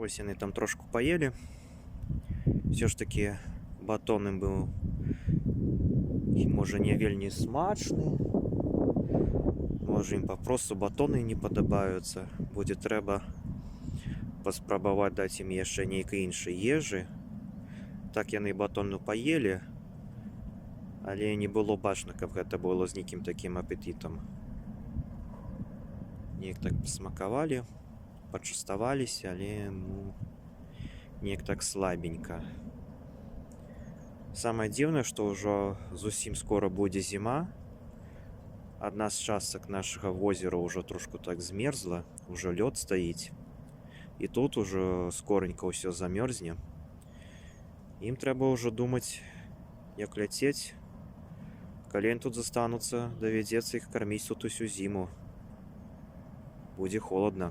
Ось яны там трошку паелі. Все ж таки батон ім быў можа не вельмі смачны. Можа ім папросту батоны не падабаюцца. Будзе трэба паспрабаваць даць ім яшчэ нейкай іншай ежы. Так яны батону паелі, але не было бачна, каб гэта было з нейкім такім апетытам. Неяк так пасмакавалі, пачаставаліся, але неяк так слабенька. Самае дзіўнае, што ўжо зусім скора будзе зіма. Адна з частак нашага возера ўжо трошку так змерзла, ўжо лёд стаіць. І тут ужо скоранька ўсё замёрзне. Ім трэба ўжо думаць, як ляцець. Калі яны тут застануцца, давядзецца іх карміць тут усю зіму. Будзе холадна.